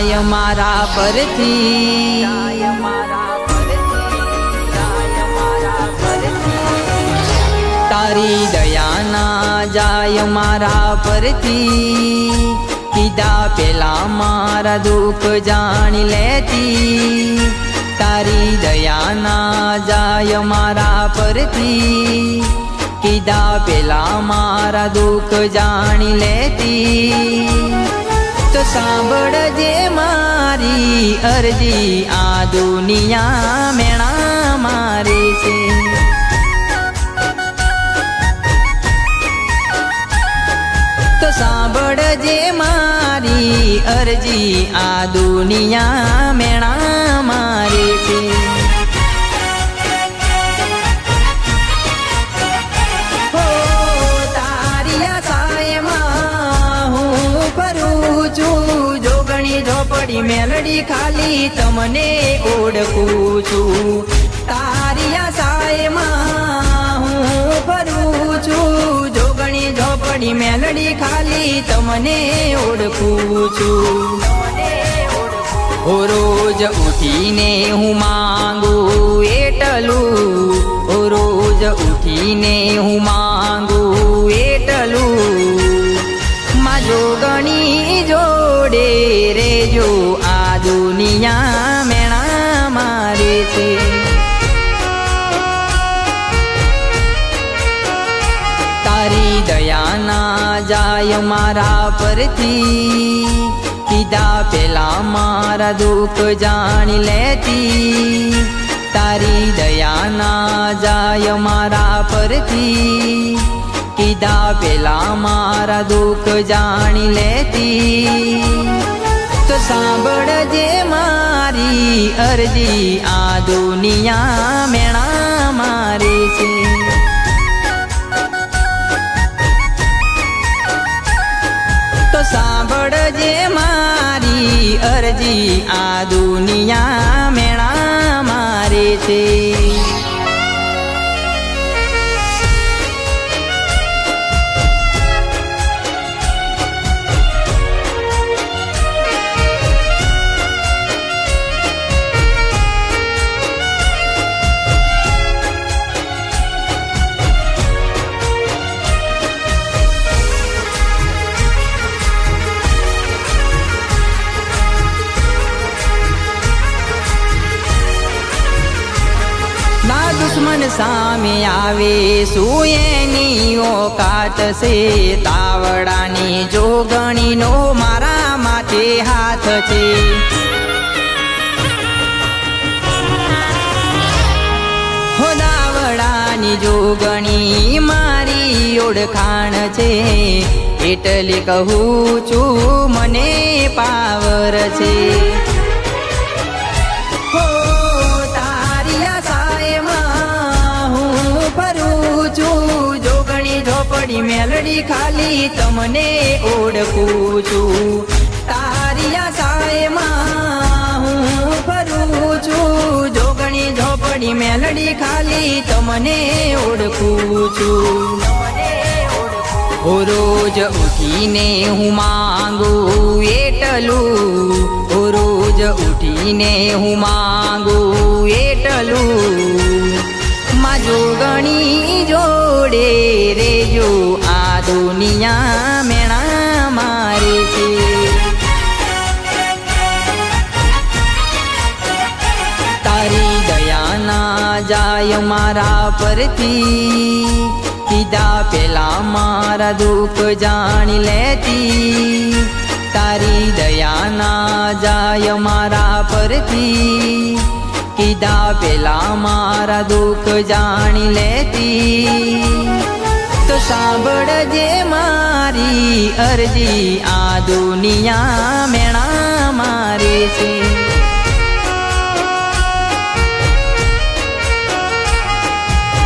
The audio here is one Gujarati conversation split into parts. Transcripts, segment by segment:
જાય મારા પરથી તારી દયા ના જાય મારા પરથી કીધા પેલા મારા દુઃખ જાણી લેતી તારી દયા ના જાય મારા પરથી કીધા પેલા મારા દુઃખ જાણી લેતી તો સાંભળજે મારી અરજી આ દુનિયા મેણા મારે છે તો સાંભળજે મારી અરજી આ દુનિયા મેણા મારે છે હો તારી આશાએમાં હું ફરું છું જોગણી ઝોપડી મેલડી ખાલી તમને ઓળખું છું તારી આશાએમાં હું ફરું છું જોગણી ઝોપડી મેલડી ખાલી તમને ઓળખું છું ઓ રોજ ઉઠીને હું માંગું એટલું ઓ રોજ ઉઠીને હું માંગું એટલું માં જોગણી જોડે રેજો આ દુનિયા મેણા મારે છે તારી દયા ના જાય મારા પરથી કીધા પેલા મારા દુઃખ જાણી લેતી તારી દયા ના જાય મારા પરથી કીધા પેલા મારા દુઃખ જાણી લેતી તો સાંભળજે મારી અરજી આ દુનિયા મેણા મારે છે તો સાંભળજે મારી અરજી આ દુનિયા મેણા મારે છે દુશ્મન સામે આવે શું એની ઓકાત છે તાવડાની જોગણીનો મારા માથે હાથ છે હો દાવડાની જોગણી મારી ઓળખાણ છે એટલે કહું છું મને પાવર છે ઝોપડી મેલડી ખાલી તમને ઓળખું છું તારી આશાએમાં હું ફરું છું જોગણી ઝોપડી મેલડી ખાલી તમને ઓળખું છું ઓ રોજ ઉઠીને હું માંગું એટલું ઓ રોજ ઉઠીને હું માંગું એટલું માં જોગણી જોડે રેજો આ દુનિયા મેણા મારે છે તારી દયા ના જાય મારા પરથી કીધા પેલા મારા દુઃખ જાણી લેતી તારી દયા ના જાય મારા પરથી કીધા પેલા મારા દુઃખ જાણી લેતી તો સાંભળજે મારી અરજી આ દુનિયા મેણા મારે છે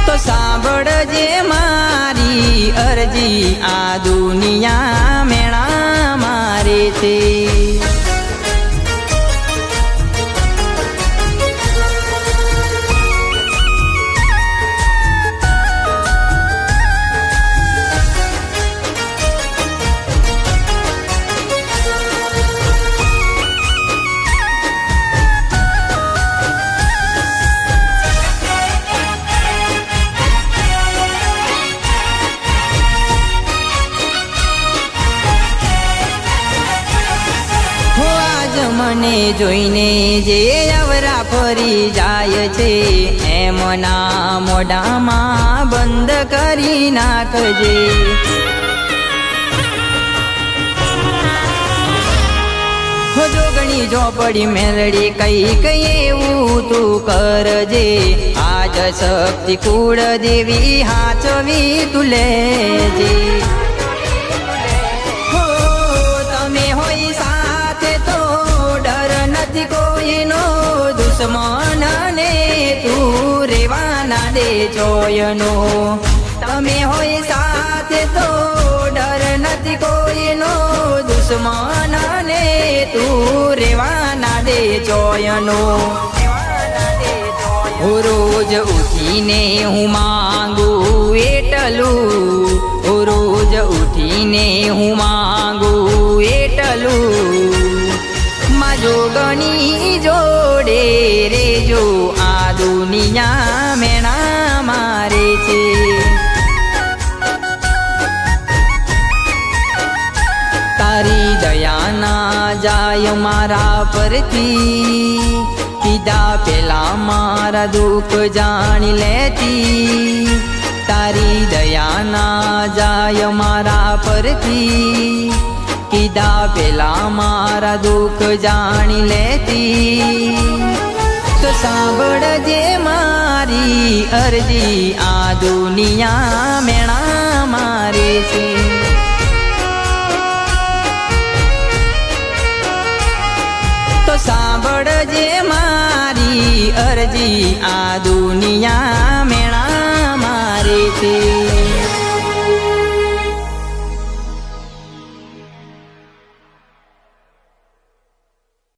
તો સાંભળજે મારી અરજી આ દુનિયા મેણા મારે છે જોઈને જે અવરા ફરી જાય છે એમના મોઢામાં બંધ કરી નાખજે. જોગણી ઝોપડી મેલડી કઈક એવું તું કરજે. આજ શક્તિ કુળ દેવી હાચવી તું લેજે. હો તમે હોય સાથે તો ડર નથી કોઈનો, દુશ્મન ને તું રેવાના દે ચોયનો. તમે હોય સાથે તો ડર નથી કોઈનો, દુશ્મન ને તું રેવાના દે ચોયનો. રોજ ઉઠીને હું માંગું એટલું, રોજ ઉઠીને હું માંગું એટલું, માં જોગણી જોડે રેજો આ દુનિયા મેણા મારે છે. તારી દયાના જાય મારા પરથી, કીધા પેલા મારા દુઃખ જાણી લેતી. તારી દયાના જાય મારા પરથી, કીધા પેલા મારા દુઃખ જાણી લેતી. તો સાંભળજે મારી અરજી આ દુનિયા મેણા મારે છે. તો સાંભળજે મારી અરજી આ દુનિયા